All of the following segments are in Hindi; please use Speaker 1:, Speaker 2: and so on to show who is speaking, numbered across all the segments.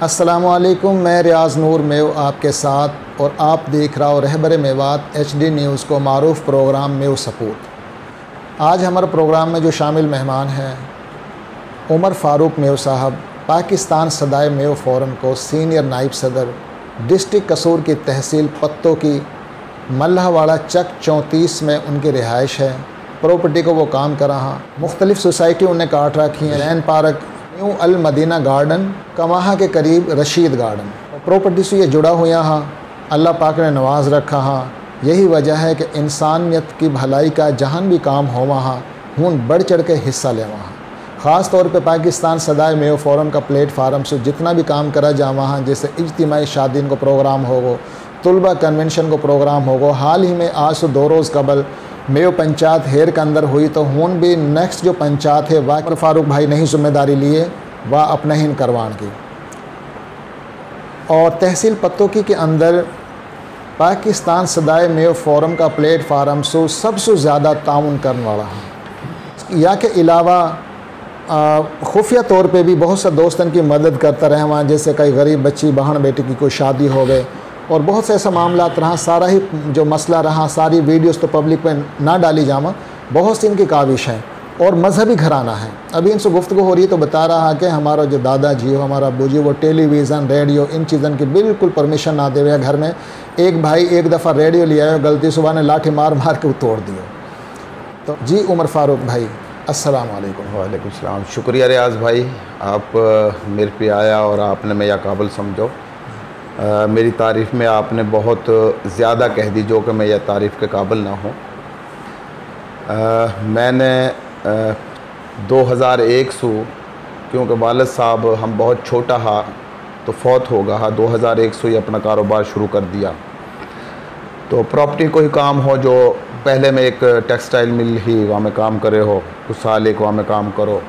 Speaker 1: अस्सलामुअलैकुम, मैं रियाज़ नूर मेव आपके साथ और आप देख रहा हो रहबर मेवात HD न्यूज़ को मारूफ प्रोग्राम मेव सपूत। आज हमारे प्रोग्राम में जो शामिल मेहमान हैं उमर फ़ारूक मेव साहब, पाकिस्तान सदाए मेव फ़ोरम को सीनियर नाइब सदर, डिस्ट्रिक्ट कसूर की तहसील पत्तों की मल्लाहवाड़ा चक 34 में उनकी रिहाइश है। प्रॉपर्टी को वो काम कर रहा, मुख्तलिफ़ सोसाइटी उन्हें काट रखी हैं। लैन पार्क, न्यू अल मदीना गार्डन, कमाहा के करीब रशीद गार्डन। प्रॉपर्टी से ये जुड़ा हुआ हाँ, अल्लाह पाक ने नवाज रखा हाँ। यही वजह है कि इंसानियत की भलाई का जहाँ भी काम हो वहाँ हूँ बढ़ चढ़ के हिस्सा ले वहाँ। ख़ास तौर पे पाकिस्तान सदाए मेव फ़ोरम का प्लेटफार्म से जितना भी काम करा जा वहाँ, जैसे इज्तिमाई शादीन को प्रोग्राम होगो, तुलबा कन्वेंशन को प्रोग्राम होगो। हाल ही में आज से 2 रोज़ कबल मेव पंचायत हेर के अंदर हुई, तो हूँ भी नेक्स्ट जो पंचायत है वह उमर फ़ारूक भाई नहीं जिम्मेदारी लिए, वह अपने ही करवान की। और तहसील पत्तों के अंदर पाकिस्तान सदाए मेव फ़ोरम का प्लेटफार्म से सबसे ज़्यादा ताउन करने वाला है। या के अलावा खुफिया तौर पे भी बहुत से दोस्तों की मदद करता रहे वहाँ, जैसे कई गरीब बच्ची बहन बेटी की कोई शादी हो गए और बहुत से ऐसा मामला रहा। सारा ही जो मसला रहा, सारी वीडियोस तो पब्लिक पे ना डाली जामा, बहुत सी इनकी काविश है और मजहबी घराना है। अभी इनसे गुफ्तगू हो रही है तो बता रहा है कि हमारा जो दादाजी हो, हमारा अब्बू जी, वो टेलीविज़न रेडियो इन चीज़ों की बिल्कुल परमिशन ना दे हुए। घर में एक भाई एक दफ़ा रेडियो लिया है, गलती सुबह ने लाठी मार मार के तोड़ दिया। तो जी उमर फ़ारूक भाई, अस्सलाम वालेकुम।
Speaker 2: वालेकुम सलाम। शुक्रिया रियाज़ भाई, आप मेरे पे आया और आपने मैं या काबिल समझो। मेरी तारीफ़ में आपने बहुत ज़्यादा कह दी जो कि मैं यह तारीफ़ के काबिल ना हूँ। मैंने 2001 से, क्योंकि वालिद साहब हम बहुत छोटा हा तो फौत हो गया, 2001 से ही अपना कारोबार शुरू कर दिया। तो प्रॉपर्टी को ही काम हो, जो पहले मैं एक टेक्सटाइल मिल ही वहाँ में काम करे हो, कुछ साल एक वहाँ में काम करो,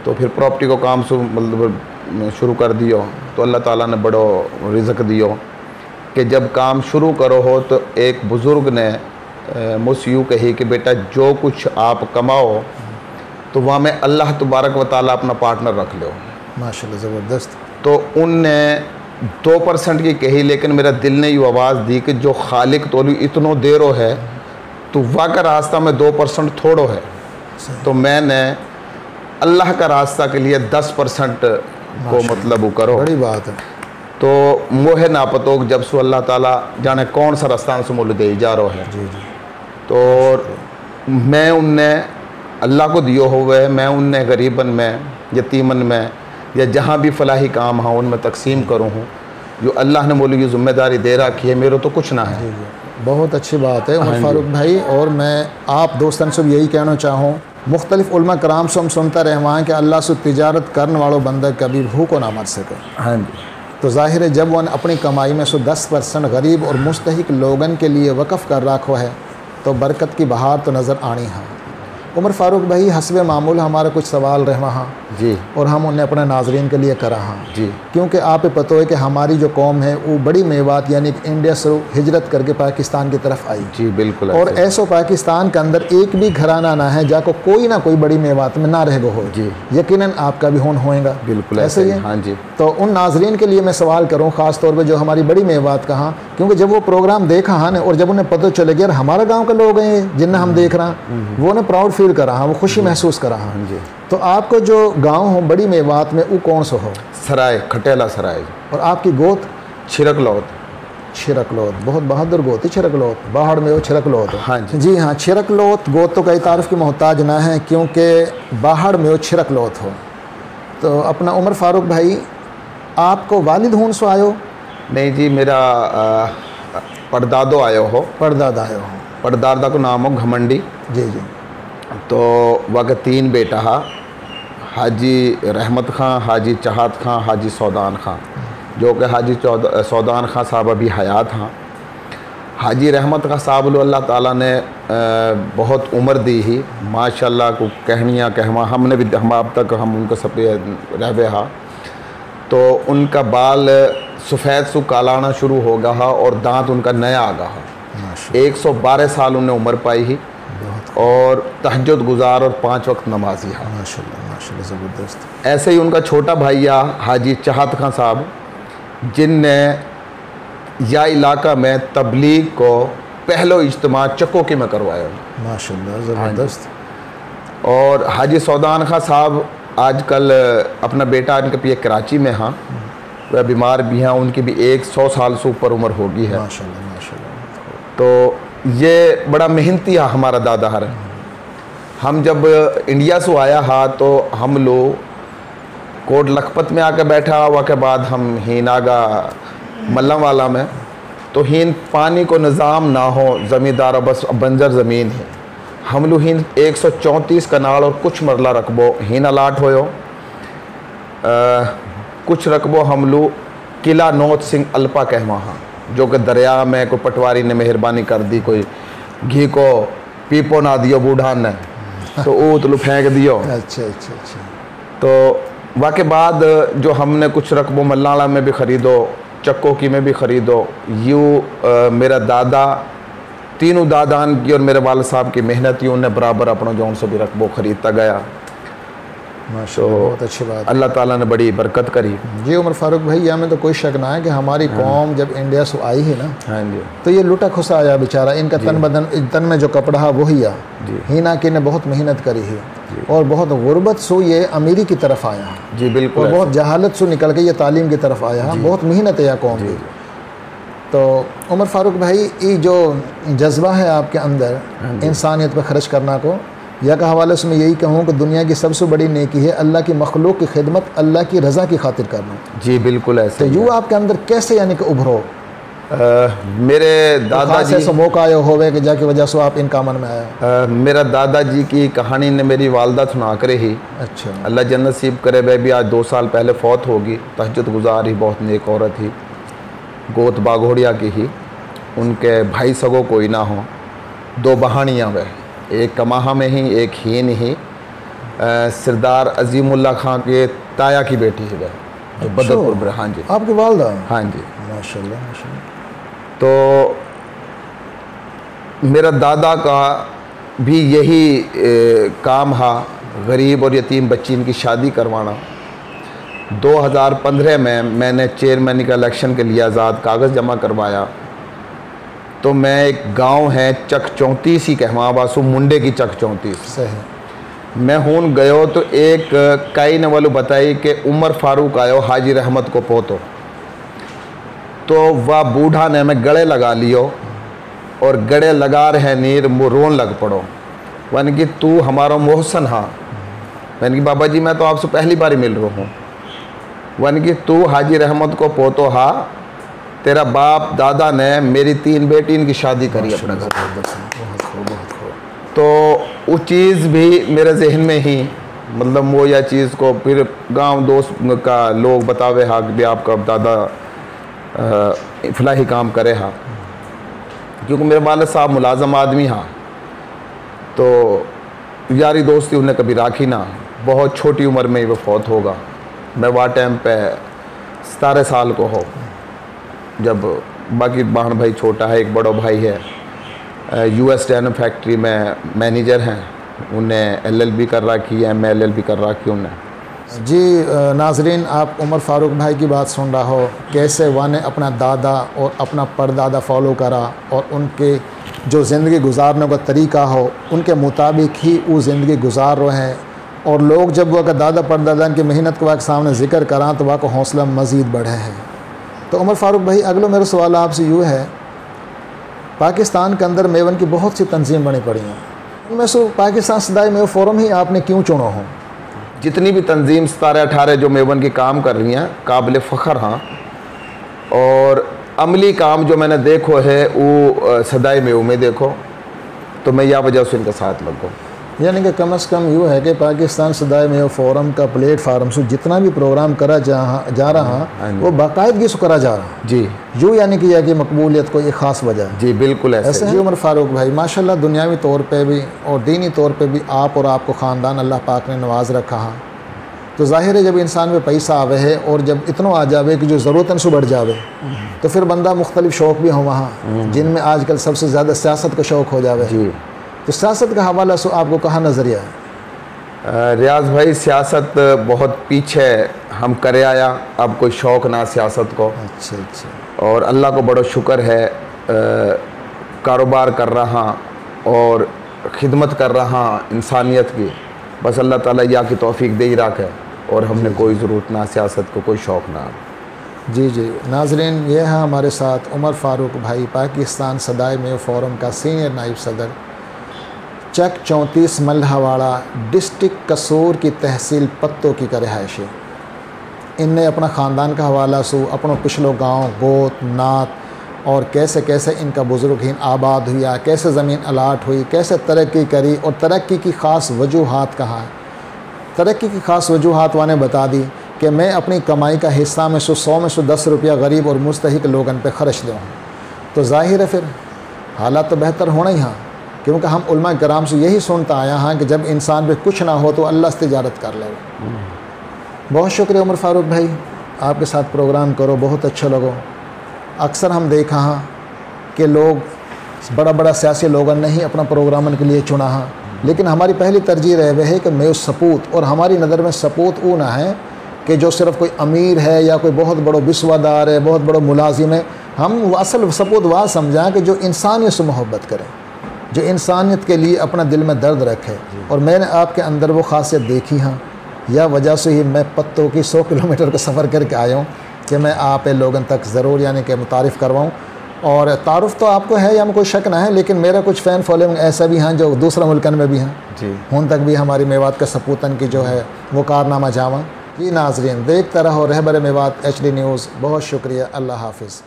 Speaker 2: तो फिर प्रॉपर्टी को काम से मतलब शुरू कर दियो। तो अल्लाह ताला ने बड़ो रिज़्क दियो कि जब काम शुरू करो हो तो एक बुज़ुर्ग ने मुझसे यूँ कही कि बेटा जो कुछ आप कमाओ तो वहाँ में अल्लाह तबारक व ताला अपना पार्टनर रख लो।
Speaker 1: माशाल्लाह, ज़बरदस्त।
Speaker 2: तो उनने 2% की कही, लेकिन मेरा दिल ने यूँ आवाज़ दी कि जो खालिक तो इतनो देरो है तो वाह का रास्ता में 2% थोड़ो है। तो मैंने अल्लाह का रास्ता के लिए 10% को मतलब वो करो।
Speaker 1: बड़ी बात है।
Speaker 2: तो मोहे नापतो जब सु अल्लाह ताला जाने कौन सा रास्ता से मुल दे जा रहा है।
Speaker 1: जी जी।
Speaker 2: तो मैं उनने अल्लाह को दियो हुए, मैं उनने गरीबन में, यतीमन में या जहाँ भी फलाही काम हाँ उनमें तकसीम करूँ हूँ। जो अल्लाह ने बोली ये जिम्मेदारी दे रखी है, मेरे तो कुछ ना है।
Speaker 1: जी जी, बहुत अच्छी बात है उमर फ़ारूक भाई। और मैं आप दोस्तों से यही कहना चाहूँ, मुख्तलिफ़ उलमा कराम से हम सुनता रहे वहाँ कि अल्लाह से तिजारत करने वालों बंदा कभी भूखो ना मर सके।
Speaker 2: हाँ जी।
Speaker 1: तो ज़ाहिर है जब वो अपनी कमाई में से 10% गरीब और मुस्तहिक लोगन के लिए वक़फ़ कर रखो है तो बरकत की बहार तो नज़र आनी है। उमर फ़ारूक भाई, हस्ब मामूल हमारा कुछ सवाल रहे वहाँ
Speaker 2: जी, और
Speaker 1: हम उन्हें अपने नाजरीन के लिए करा हाँ
Speaker 2: जी,
Speaker 1: क्योंकि आप पता है कि हमारी जो कौम है वो बड़ी मेवात यानी कि इंडिया से हिजरत करके पाकिस्तान की तरफ आई।
Speaker 2: जी बिल्कुल।
Speaker 1: और ऐसो पाकिस्तान के अंदर एक भी घराना ना है जाको कोई ना कोई बड़ी मेवात में ना रह गो हो।
Speaker 2: जी,
Speaker 1: यकीनन आपका भी होन होएगा।
Speaker 2: बिल्कुल
Speaker 1: ऐसे ही है।
Speaker 2: हाँ जी।
Speaker 1: तो उन नाजरीन के लिए मैं सवाल करूँ ख़ास तौर पर जो हमारी बड़ी मेवात कहाँ, क्योंकि जब वो प्रोग्राम देखा हाँ और जब उन्हें पता चले कि यार हमारा गाँव के लोग हैं जिन्हें हम देख रहे हैं, वो उन्हें प्राउड फील करा हाँ, वो खुशी महसूस करा हाँ जी। तो आपको जो गांव हो बड़ी मेवात में वो कौन सा हो?
Speaker 2: सराय, खटेला सराय।
Speaker 1: और आपकी गोत?
Speaker 2: छिरकलौत।
Speaker 1: छिरकलौत, बहुत बहादुर गोत है छिरकलौत, बाहर में वो छिरकलौत।
Speaker 2: हाँ जी।
Speaker 1: जी हाँ, छिरकलौत गोत तो कई तारीफ़ की मोहताज ना है क्योंकि बाहर में वो छिरकलौत हो। तो अपना उमर फ़ारूक भाई, आपको वालिद हून सो आयो?
Speaker 2: नहीं जी, मेरा परदादो आयो हो।
Speaker 1: परदादा आयो हो।
Speaker 2: परदादा को नाम हो घमंडी। जी जी। तो वह 3 बेटा हा, हाजी रहमत खां, हाजी चाहत खां, हाजी सौदान खां, जो कि हाजी सौदान खां साहब अभी हयात हाँ। हाजी रहमत खां साहब अल्लाह ताला ने बहुत उम्र दी ही माशाल्लाह को कहनिया कहवा हमने भी हम अब तक हम उनका सब रहवे हा। तो उनका बाल सफ़ेद सु कालाना शुरू हो गया और दांत उनका नया आ गया। 112 साल उन्हें उम्र पाई ही। और तहज्जुद गुजार और 5 वक्त नमाजी हा।
Speaker 1: माशाल्लाह माशाल्लाह, ज़बरदस्त।
Speaker 2: ऐसे ही उनका छोटा भाईया हाजी चाहत खां साहब, जिनने या इलाका में तबलीग को पहलो इज्तिमा चक्कोकी में करवाया।
Speaker 1: माशाल्लाह, ज़बरदस्त।
Speaker 2: और हाजी सौदान खां साहब आजकल अपना बेटा इनके पिए कराची में हाँ, वह बीमार भी हैं, उनकी भी 100 साल से ऊपर उम्र होगी है।
Speaker 1: माशाल्लाह माशाल्लाह।
Speaker 2: तो ये बड़ा मेहनती है हमारा दादा हर। हम जब इंडिया से आया हा तो हम लोग कोट लखपत में आकर बैठा हुआ के बाद हम हीनागा मल्ला वाला में, तो हीन पानी को निज़ाम ना हो, ज़मींदार बस बंजर ज़मीन है। हम लोग हीन 134 कनाल और कुछ मरला रकबो हीन अलाट होयो। कुछ रकबो हम लोग किला नौत सिंह अल्पा कहवा हाँ, जो कि दरिया में कोई पटवारी ने मेहरबानी कर दी, कोई घी को पीपो ना दियो बूढ़ा ने, तो वो तो फेंक दियो।
Speaker 1: अच्छा अच्छा अच्छा।
Speaker 2: तो वाके बाद जो हमने कुछ रकबों मल्लाला में भी ख़रीदो, चक्कोकी में भी ख़रीदो। यूँ मेरा दादा, तीनों दादान की और मेरे वाल साहब की मेहनत यूँ ने बराबर अपना जौन से भी रकबो ख़रीदता गया।
Speaker 1: माशाल्लाह, बहुत अच्छी बात।
Speaker 2: अल्लाह ताला ने बड़ी बरकत करी।
Speaker 1: जी उमर फारूक भाई, यहाँ में तो कोई शक ना है कि हमारी कौम जब इंडिया से आई है ना,
Speaker 2: हाँ जी,
Speaker 1: तो ये लुटा खुसा आया बेचारा। इनका तन में जो कपड़ा है वही आ ही ना कि ने बहुत मेहनत करी है और बहुत गुर्बत सो ये अमीरी की तरफ आया।
Speaker 2: जी बिल्कुल।
Speaker 1: और बहुत जहालत से निकल के ये तालीम की तरफ आया। बहुत मेहनत है यह कौम की। तो उमर फारूक भाई, ये जो जज्बा है आपके अंदर इंसानियत पर खर्च करना को, या का हवाले से मैं यही कहूँ कि दुनिया की सबसे बड़ी नेकी है अल्लाह की मखलूक की खिदमत, अल्लाह की रज़ा की खातिर करना।
Speaker 2: जी बिल्कुल ऐसे।
Speaker 1: तो यूँ आपके अंदर कैसे यानी कि उभरो?
Speaker 2: मेरे दादाजी
Speaker 1: ऐसा मौका आया होवे कि जाके वजह से आप इन कामन में आया?
Speaker 2: मेरा दादाजी की कहानी ने मेरी वालदा सुना करे ही।
Speaker 1: अच्छा।
Speaker 2: अल्लाह जन्नत नसीब करे, वह भी आज 2 साल पहले फौत होगी। तहज्जुद गुजार ही, बहुत नेक औरत ही, गोत बाघोड़िया की ही। उनके भाई सगो कोई ना हो, 2 बहानियाँ वह, एक कमाहा में ही, एक हीन ही। सरदार अजीमुल्ला खां के ताया की बेटी है वह, जो बदरपुर में। हाँ जी,
Speaker 1: आपकी वालदा?
Speaker 2: हाँ जी,
Speaker 1: माशाल्लाह माशाल्लाह।
Speaker 2: तो मेरा दादा का भी यही काम हा, गरीब और यतीम बच्ची इनकी शादी करवाना। 2015 में मैंने चेयरमैन का इलेक्शन के लिए आज़ाद कागज़ जमा करवाया। तो मैं एक गांव है चक 34 ही कहवा बासु मुंडे की चक 34
Speaker 1: सही।
Speaker 2: मैं हूँ गयो तो एक कई ने वालों बताई कि उमर फारूक आयो हाजी रहमत को पोतो। तो वह बूढ़ा ने मैं गले लगा लियो और गड़े लगा रहे नीर रोन लग पड़ो। वन कि तू हमारा मोहसन हाँ। मैंने कि बाबा जी मैं तो आपसे पहली बार ही मिल रहा हूँ। वन कि तू हाजी रहमत को पोतो हा, तेरा बाप दादा ने मेरी 3 बेटी इनकी शादी करी अपने घर। तो वो चीज़ भी मेरे जहन में ही, मतलब वो या चीज़ को फिर गांव दोस्त का लोग बतावे हा कि आपका दादा फलाही काम करे हा, क्योंकि मेरे वाले साहब मुलाजम आदमी हाँ। तो यारी दोस्ती उन्हें कभी राखी ना। बहुत छोटी उम्र में ही वो फौत होगा। मैं वह टाइम पे 17 साल को हो, जब बाकी बहन भाई छोटा है, एक बड़ा भाई है US डेनो फैक्ट्री में मैनेजर हैं, उन्हें LLB कर रखी है, MLLB कर रखी उन्हें।
Speaker 1: जी नाजरीन, आप उमर फारूक भाई की बात सुन रहा हो, कैसे वह ने अपना दादा और अपना परदादा फॉलो करा और उनके जो ज़िंदगी गुजारने का तरीका हो उनके मुताबिक ही वो ज़िंदगी गुजार रहे हैं। और लोग जब वह का दादा परदादा की मेहनत के सामने ज़िक्र करां तो वह का हौसला मज़ीद बढ़े है। तो उमर फारूक भाई, अगला मेरा सवाल आपसे यूँ है, पाकिस्तान के अंदर मेवन की बहुत सी तंजीम बनी पड़ी हैं, उनमें से पाकिस्तान सदाई मेव फोरम ही आपने क्यों चुना हो?
Speaker 2: जितनी भी तंजीम 17-18 जो मेवन की काम कर रही हैं काबिल फ़ख्र हाँ, और अमली काम जो मैंने देखो है वो सदाई मेव में देखो, तो मैं यह वजह से इनके साथ लगूँ।
Speaker 1: यानी कि कम से कम यूँ है कि पाकिस्तान सदाई मेव फोरम का प्लेटफार्म से जितना भी प्रोग्राम करा जा रहा वो बाकायदगी से करा जा रहा
Speaker 2: जी।
Speaker 1: यूँ यानी कि यह कि मकबूलियत को एक ख़ास वजह है।
Speaker 2: जी बिल्कुल ऐसे
Speaker 1: जी उमर फारूक भाई, माशाल्लाह दुनियावी तौर पे भी और दीनी तौर पे भी आप और आपको ख़ानदान अल्लाह पाक ने नवाज रखा है। तो ज़ाहिर है जब इंसान में पैसा आवे है और जब इतना आ जावे कि जो ज़रूरतन से बढ़ जावे, तो फिर बंदा मुख्तलिफ शौक़ भी हो वहाँ, जिनमें आजकल सबसे ज़्यादा सियासत का शौक़ हो जावे।
Speaker 2: जी।
Speaker 1: तो सियासत का हवाला से आपको कहाँ नज़रिया है?
Speaker 2: रियाज भाई, सियासत बहुत पीछे हम करे आया, अब कोई शौक़ ना सियासत को।
Speaker 1: अच्छा अच्छा।
Speaker 2: और अल्लाह को बड़ा शुक्र है, कारोबार कर रहा और ख़िदमत कर रहा इंसानियत की, बस अल्लाह ताला या की तौफीक दे ही रखा है, और हमने कोई ज़रूरत ना सियासत को, कोई शौक़ ना।
Speaker 1: जी जी नाज़रीन, ये है हमारे साथ उमर फ़ारूक भाई, पाकिस्तान सदाए मेव फोरम का सीनियर नायब सदर, चक 34 मल्हावाड़ा डिस्ट्रिक्ट कसूर की तहसील पत्तों की रिहायशी। इनने अपना ख़ानदान का हवाला सो अपनों पिछलो गांव गोत नात और कैसे कैसे इनका बुज़ुर्गहीन आबाद हुआ, कैसे ज़मीन अलाट हुई, कैसे तरक्की करी और तरक्की की ख़ास वजूहात कहाँ है। तरक्की की ख़ास वजूहात वाने बता दी कि मैं अपनी कमाई का हिस्सा में 100 में 10 रुपया गरीब और मुस्तहिक लोगन पे ख़र्च दूँ, तो ज़ाहिर है फिर हालात तो बेहतर होना ही हाँ, क्योंकि हम उलमा कराम से यही सुनता आया हाँ कि जब इंसान पे कुछ ना हो तो अल्लाह से तिजारत कर ले। बहुत शुक्रिया उमर फ़ारूक भाई, आपके साथ प्रोग्राम करो, बहुत अच्छा लगो। अक्सर हम देखा हाँ कि लोग बड़ा बड़ा सियासी लोगों ने ही अपना प्रोग्राम के लिए चुना हाँ, लेकिन हमारी पहली तरजीह रहे है कि मैं सपूत, और हमारी नज़र में सपूत वो ना है कि जो सिर्फ कोई अमीर है या कोई बहुत बड़ो बिस्वादार है, बहुत बड़ो मुलाजिम है। हम असल सपूत वह समझा कि जो इंसानियत से मोहब्बत करें, जो इंसानियत के लिए अपना दिल में दर्द रखे, और मैंने आपके अंदर वो खासियत देखी हाँ, यह वजह से ही मैं पत्तों की 100 किलोमीटर का सफ़र करके आया हूँ कि मैं आप लोगों तक ज़रूर यानी कि मुतारिफ़ करवाऊँ। और तारुफ तो आपको है या में कोई शक ना है, लेकिन मेरा कुछ फ़ैन फॉलोइंग ऐसा भी हैं जो दूसरा मुल्कन में भी हैं जी, उन तक भी हमारी मेवात का सपूतन की जो है वो कारनामा जावा। जी नाज़रीन, देखता रहो रहबर मेवात HD न्यूज़। बहुत शुक्रिया, अल्लाह हाफिज़।